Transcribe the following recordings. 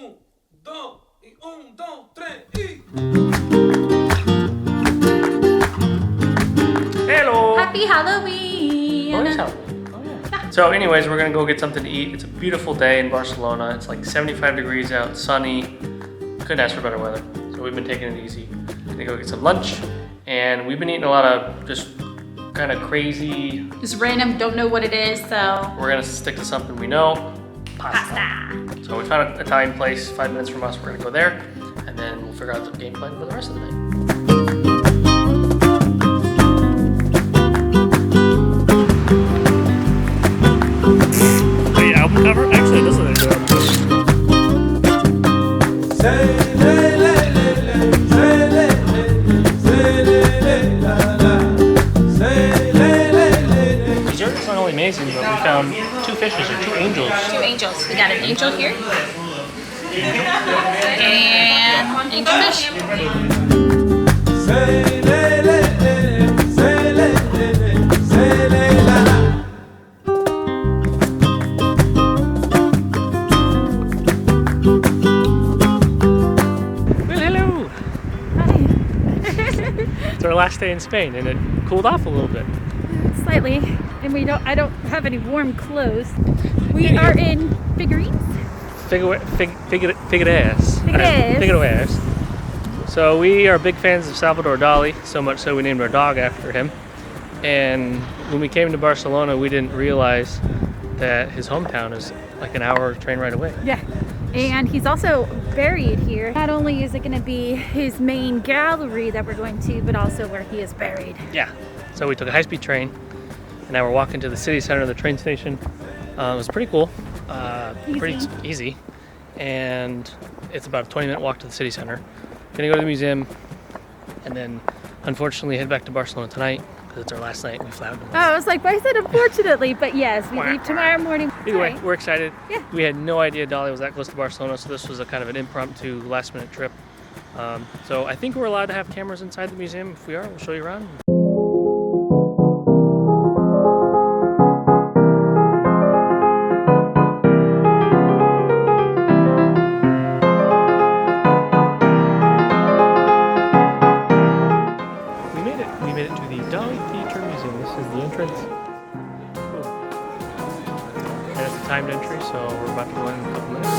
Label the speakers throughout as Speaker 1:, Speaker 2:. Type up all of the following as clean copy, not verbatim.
Speaker 1: Un, dos, y un, dos, tres, y...
Speaker 2: Hello!
Speaker 3: Happy Halloween!
Speaker 2: Oh, it is Halloween. Oh, yeah. So anyways, we're gonna go get something to eat. It's a beautiful day in Barcelona. It's like 75 degrees out, sunny. Couldn't ask for better weather. So we've been taking it easy. Gonna go get some lunch. And we've been eating a lot of just kind of crazy.
Speaker 3: Just random, don't know what it is, so.
Speaker 2: We're gonna stick to something we know. Pasta. So we found an Italian place 5 minutes from us. We're gonna go there. And then we'll figure out the game plan for the rest of the night. Album cover? Actually, this is a good album cover. Desserts aren't only amazing, but we found two fishes or two angels.
Speaker 3: Two angels. We got an angel here. And angel fish.
Speaker 2: It's our last day in Spain, and it cooled off a little bit.
Speaker 4: Slightly, and I don't have any warm clothes. We are in Figueres.
Speaker 2: Figueres. So we are big fans of Salvador Dalí, so much so we named our dog after him. And when we came to Barcelona, we didn't realize that his hometown is like an hour train ride away.
Speaker 4: Yeah. And he's also buried here. Not only is it going to be his main gallery that we're going to, but also where he is buried.
Speaker 2: Yeah. So we took a high-speed train, and now we're walking to the city center of the train station. It was pretty cool, pretty easy, and it's about a 20-minute walk to the city center. Gonna go to the museum, and then unfortunately head back to Barcelona tonight because it's our last night. We fly out tomorrow.
Speaker 4: Oh, I was like, why is it unfortunately? But yes, we leave tomorrow morning.
Speaker 2: Either way, we're excited.
Speaker 4: Yeah.
Speaker 2: We had no idea Dalí was that close to Barcelona, so this was a kind of an impromptu last-minute trip. So I think we're allowed to have cameras inside the museum. If we are, we'll show you around. We made it to the Dalí Theatre Museum. This is the entrance. And it's a timed entry, so we're about to go in a couple minutes.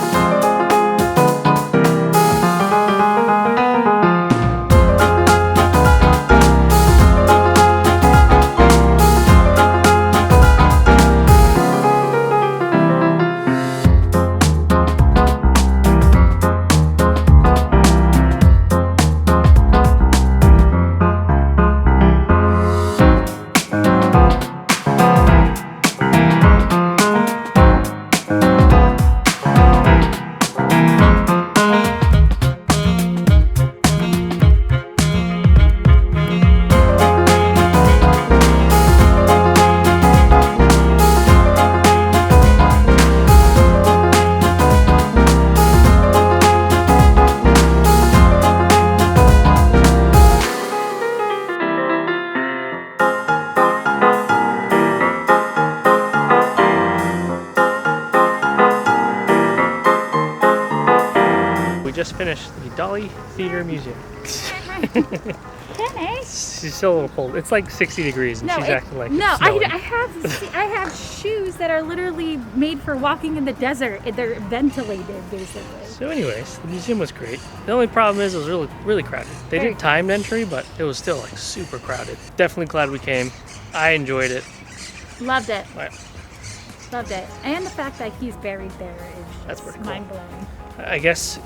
Speaker 2: Just finished the Dalí Theatre Museum. She's still a little cold. It's like 60 degrees and she's acting like it's snowing.
Speaker 4: I have shoes that are literally made for walking in the desert. They're ventilated, basically.
Speaker 2: So anyways, the museum was great. The only problem is it was really crowded. They didn't time entry, but it was still like super crowded. Definitely glad we came. I enjoyed it.
Speaker 4: Loved it.
Speaker 2: Right.
Speaker 4: Loved it. And the fact that he's buried there is
Speaker 2: pretty cool.
Speaker 4: mind-blowing.
Speaker 2: I guess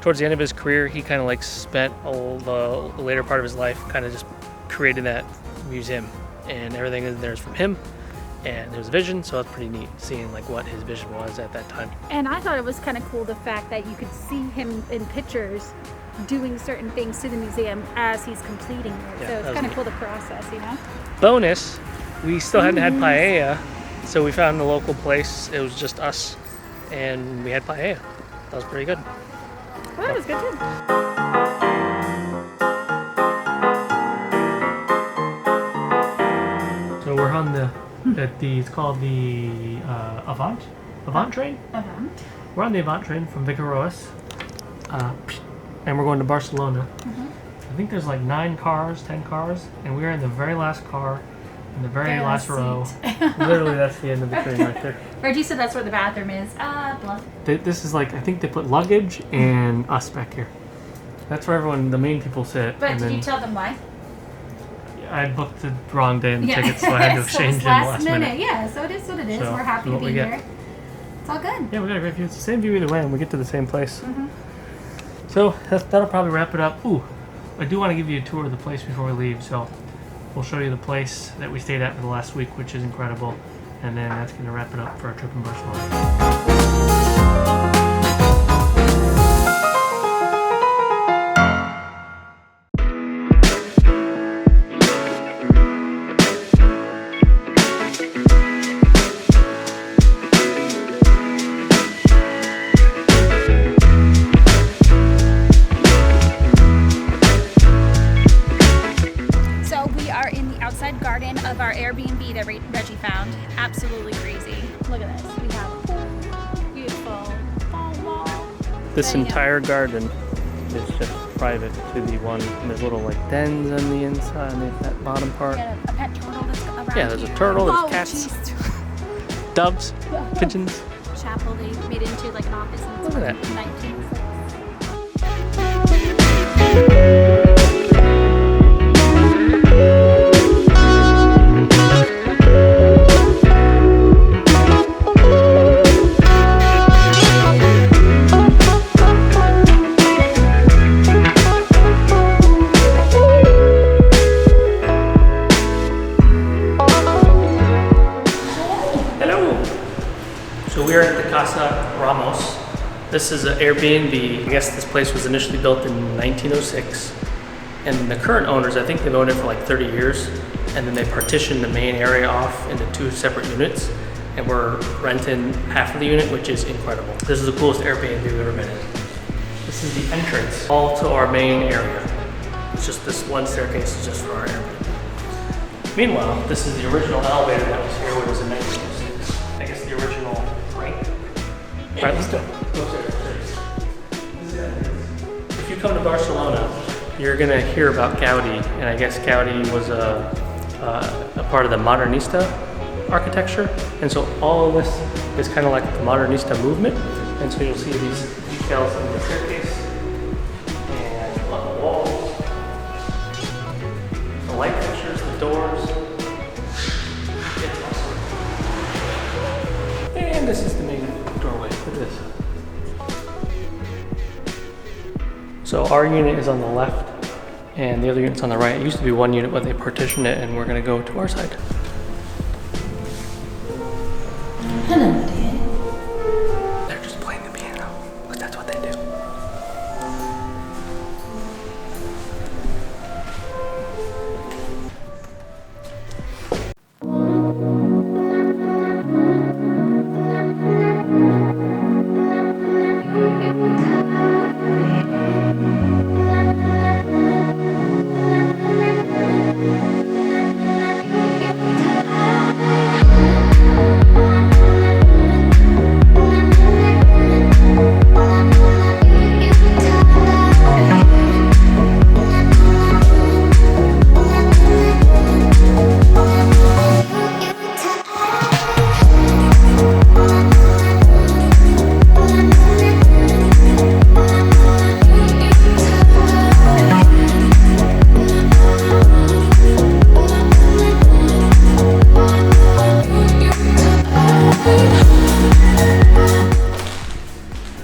Speaker 2: towards the end of his career, he kind of like spent all the later part of his life kind of just creating that museum, and everything in there is from him, and there's a vision, so it's pretty neat seeing like what his vision was at that time.
Speaker 4: And I thought it was kind of cool the fact that you could see him in pictures doing certain things to the museum as he's completing it.
Speaker 2: Yeah,
Speaker 4: so it's kind of cool the process, you know?
Speaker 2: Bonus, we still hadn't had paella, so we found a local place. It was just us, and we had paella. That was pretty good.
Speaker 4: Well, that was good too.
Speaker 2: So we're on it's called the Avant train?
Speaker 4: Avant.
Speaker 2: We're on the Avant train from Villaroas, and we're going to Barcelona. I think there's like 9 cars, 10 cars, and we're in the very last car, in the very last row. Literally, that's the end of the train right there.
Speaker 4: Reggie said that's where the bathroom is. Bluff.
Speaker 2: This is like, I think they put luggage and us back here. That's where everyone, the main people sit.
Speaker 4: But
Speaker 2: and
Speaker 4: did
Speaker 2: then
Speaker 4: you tell them why?
Speaker 2: I booked the wrong day in the tickets, so I had to exchange them last minute.
Speaker 4: Yeah, so it is what it is.
Speaker 2: So,
Speaker 4: We're happy to be here. It's all good.
Speaker 2: Yeah, we got a great view. It's the same view either way, and we get to the same place. So that'll probably wrap it up. Ooh, I do want to give you a tour of the place before we leave. So we'll show you the place that we stayed at for the last week, which is incredible. And then that's going to wrap it up for our trip in Barcelona.
Speaker 4: Garden of our Airbnb that Reggie found. Absolutely crazy. Look at this. We have a pool, beautiful wall.
Speaker 2: This entire garden is just private to the one. And there's little like dens on the inside, and that bottom part.
Speaker 4: A pet turtle that's around
Speaker 2: Yeah, there's a turtle, there's cats, doves, pigeons.
Speaker 4: Chapel they made into like an office. And
Speaker 2: Look at that.
Speaker 4: 1906.
Speaker 2: So we're at the Casa Ramos. This is an Airbnb. I guess this place was initially built in 1906. And the current owners, I think they've owned it for like 30 years. And then they partitioned the main area off into 2 separate units. And we're renting half of the unit, which is incredible. This is the coolest Airbnb we've ever been in. This is the entrance, all to our main area. It's just this one staircase is just for our Airbnb. Meanwhile, this is the original elevator that was here when it was in 1906. I guess the original rank. Right, let's go. If you come to Barcelona, you're gonna hear about Gaudi, and I guess Gaudi was a part of the Modernista architecture, and so all of this is kind of like the Modernista movement, and so you'll see these details in the staircase and on the walls, the light fixtures, the doors. It's awesome. And this is the main doorway. Look at this. So our unit is on the left and the other unit's on the right. It used to be one unit, but they partitioned it, and we're gonna go to our side.
Speaker 3: Hello, dear.
Speaker 2: They're just playing the piano, but that's what they do.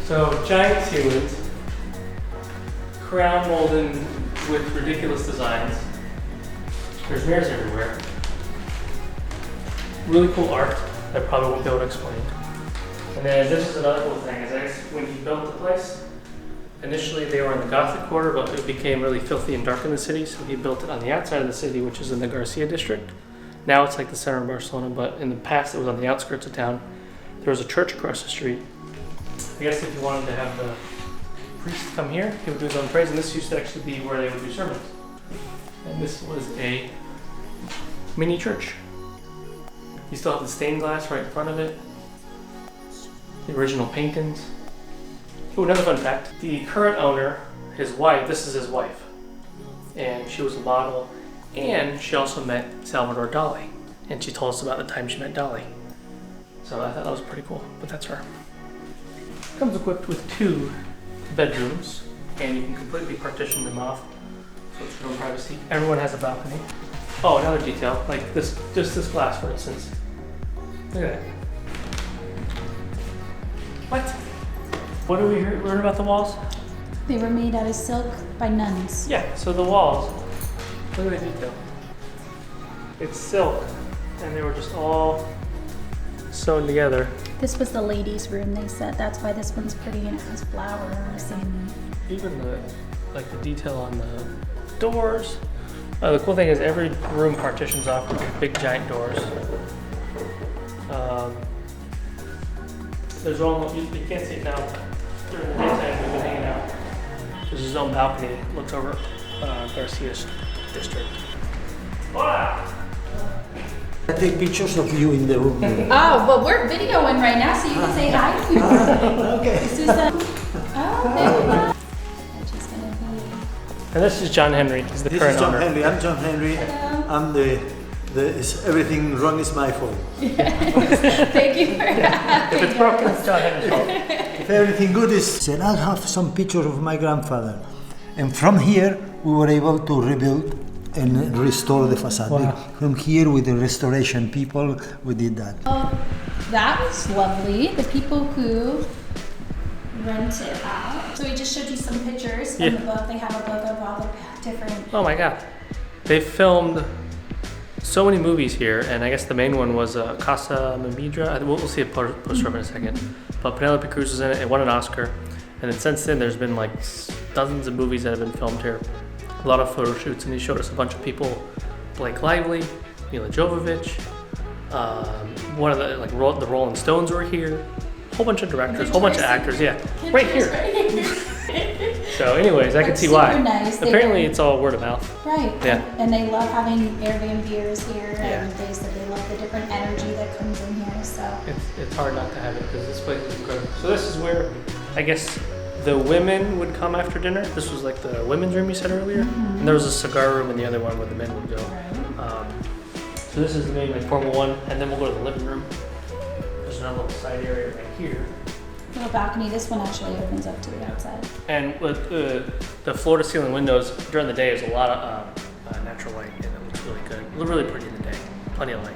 Speaker 2: So giant ceilings, crown molded with ridiculous designs. There's mirrors everywhere. Really cool art that I probably won't be able to explain. And then this is another cool thing, is I guess when he built the place, initially they were in the Gothic quarter, but it became really filthy and dark in the city, so he built it on the outside of the city, which is in the Gràcia District. Now it's like the center of Barcelona, but in the past it was on the outskirts of town. There was a church across the street. I guess if you wanted to have the priest come here, he would do his own praise, and this used to actually be where they would do sermons. And this was a mini church. You still have the stained glass right in front of it. The original paintings. Oh, another fun fact. The current owner, his wife, this is his wife. And she was a model. And she also met Salvador Dalí. And she told us about the time she met Dalí. So I thought that was pretty cool, but that's her. Comes equipped with 2 bedrooms. And you can completely partition them off. So it's your own privacy. Everyone has a balcony. Oh, another detail, like this, just this glass for instance. Look at that. What? What do we learn about the walls?
Speaker 4: They were made out of silk by nuns.
Speaker 2: Yeah, so the walls, look at the detail. It's silk, and they were just all sewn together.
Speaker 4: This was the ladies' room, they said. That's why this one's pretty and it has flowers and...
Speaker 2: Even the detail on the doors. The cool thing is every room partitions off with big giant doors. There's almost, you can't see it now. During the daytime we've been hanging out. There's his own balcony, looks over Gràcia District. Wow!
Speaker 5: I take pictures of you in the room.
Speaker 4: Oh, well, we're videoing right now, so you can say hi to people.
Speaker 5: Okay.
Speaker 4: This is the... Oh, there you go. She's gonna be...
Speaker 2: And this is John Henry, he's the
Speaker 5: This
Speaker 2: current
Speaker 5: is John
Speaker 2: owner.
Speaker 5: Henry. I'm John Henry. I'm everything wrong is my fault.
Speaker 4: Thank you for that.
Speaker 2: If it's broken, it's John Henry's fault.
Speaker 5: If everything good is, said I have some pictures of my grandfather, and from here we were able to rebuild and restore the facade.
Speaker 2: Wow.
Speaker 5: From here with the restoration people, we did that.
Speaker 4: Oh, that was lovely. The people who rent it out. So we just showed you some pictures from the book. They have a book of all the different...
Speaker 2: Oh my god. They filmed so many movies here, and I guess the main one was Casa Ramos. We'll see a poster up in a second. But Penelope Cruz was in it. It won an Oscar. And then since then, there's been like dozens of movies that have been filmed here. A lot of photo shoots, and he showed us a bunch of people. Blake Lively, Mila Jovovich, one of the the Rolling Stones were here. A whole bunch of directors, a whole bunch of actors. Yeah, right here. So, anyways, I can see why.
Speaker 4: Nice.
Speaker 2: Apparently, it's all word of mouth.
Speaker 4: Right.
Speaker 2: Yeah.
Speaker 4: And they love having Airbnbers here,
Speaker 2: Yeah.
Speaker 4: and they said they love the different energy that comes in here. So
Speaker 2: It's hard not to have it because this place is incredible. So this is where I guess the women would come after dinner. This was like the women's room you said earlier, and there was a cigar room in the other one where the men would go. So this is the main like formal one, and then we'll go to the living room. There's another little side area right here.
Speaker 4: little balcony. This one actually opens up to the outside.
Speaker 2: And with the floor-to-ceiling windows during the day, there's a lot of natural light, and it looks really good. It looks really pretty in the day. Plenty of light.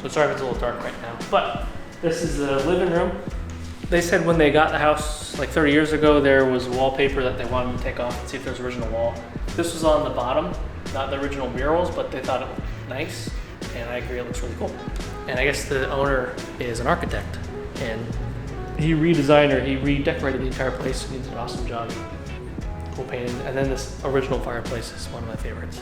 Speaker 2: So sorry if it's a little dark right now. But this is the living room. They said when they got the house like 30 years ago, there was wallpaper that they wanted to take off and see if there's original wall. This was on the bottom, not the original murals, but they thought it looked nice. And I agree, it looks really cool. And I guess the owner is an architect, and he redecorated the entire place. He did an awesome job. Cool painting. And then this original fireplace is one of my favorites.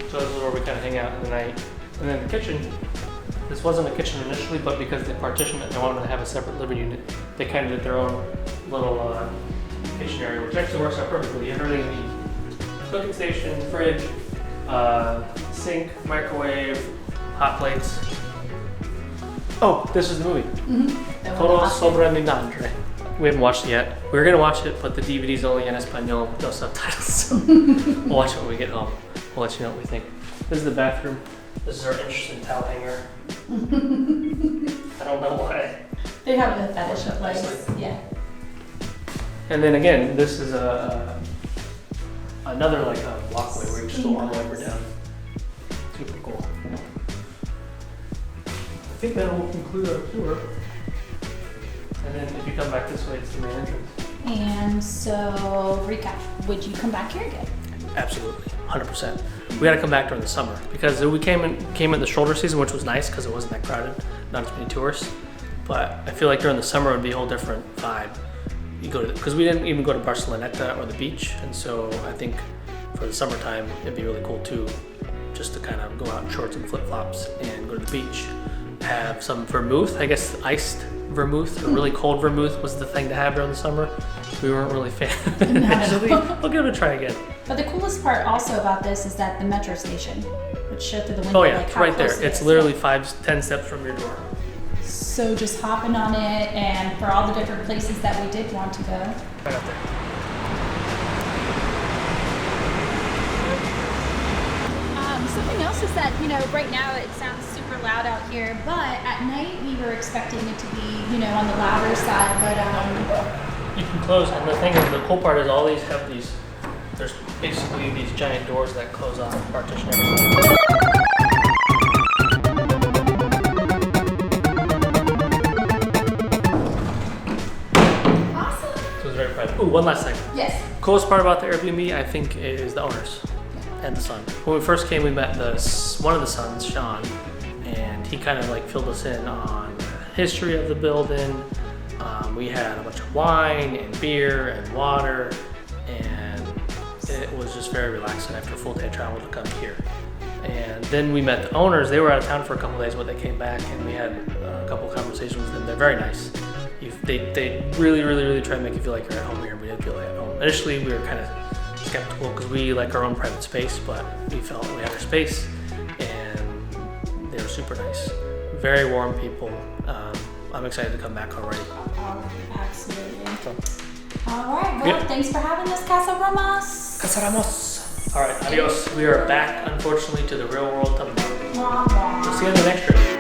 Speaker 2: So this is where we kind of hang out in the night. And then the kitchen. This wasn't a kitchen initially, but because they partitioned it and they wanted to have a separate living unit, they kind of did their own little kitchen area, which actually works out perfectly. You have everything you need. Cooking station, fridge, sink, microwave, hot plates. Oh, this is the movie.
Speaker 4: Mm-hmm.
Speaker 2: Todos sobre mi madre. We haven't watched it yet. We were gonna watch it, but the DVD's only in Espanol with no subtitles. So we'll watch it when we get home. We'll let you know what we think. This is the bathroom. This is our interesting towel hanger. I don't know why.
Speaker 4: They have a fetish of lights. Yeah.
Speaker 2: And then again, this is another like a walkway where you just go all the way down. Super cool. I think that will conclude our tour. And then if you come back this way, it's the main entrance.
Speaker 4: And so, recap, would you come back here again?
Speaker 2: Absolutely, 100%. We got to come back during the summer because we came in the shoulder season, which was nice because it wasn't that crowded, not as many tourists. But I feel like during the summer it would be a whole different vibe. You go to because we didn't even go to Barcelona or the beach, and so I think for the summertime it'd be really cool too, just to kind of go out in shorts and flip flops and go to the beach. Have some vermouth, I guess iced vermouth or really cold vermouth was the thing to have during the summer. We weren't really fans. Actually, we'll give it a try again.
Speaker 4: But the coolest part also about this is that the metro station, which showed through the window.
Speaker 2: Oh yeah,
Speaker 4: like
Speaker 2: it's
Speaker 4: how
Speaker 2: right there.
Speaker 4: close it
Speaker 2: It's
Speaker 4: is.
Speaker 2: literally 5-10 steps from your door.
Speaker 4: So just hopping on it, and for all the different places that we did want to go.
Speaker 2: Right up there.
Speaker 4: Something else is that, right now it sounds super loud out here, but at night we were expecting it to be, on the louder side, but
Speaker 2: You can close, and the thing is, the cool part is all these have these, there's basically these giant doors that close off and partition everything.
Speaker 4: awesome.
Speaker 2: So it's very private. Ooh, one last thing.
Speaker 4: Yes.
Speaker 2: Coolest part about the Airbnb, I think, is the owners and the son. When we first came, we met one of the sons, Sean, and he kind of like filled us in on the history of the building. We had a bunch of wine and beer and water, and it was just very relaxing after a full day of travel to come here. And then we met the owners. They were out of town for a couple of days, but they came back and we had a couple of conversations with them. They're very nice. They really try to make you feel like you're at home here, and we didn't feel like at home. Initially, we were kind of skeptical because we like our own private space, but we felt we had our space, and they were super nice. Very warm people. I'm excited to come back already.
Speaker 4: Absolutely.
Speaker 2: So,
Speaker 4: All right, well,
Speaker 2: Yep.
Speaker 4: thanks for having us, Casa Ramos.
Speaker 2: Casa Ramos. All right, adios. We are back, unfortunately, to the real world tomorrow.
Speaker 4: Wah, wah.
Speaker 2: We'll see you on the next trip.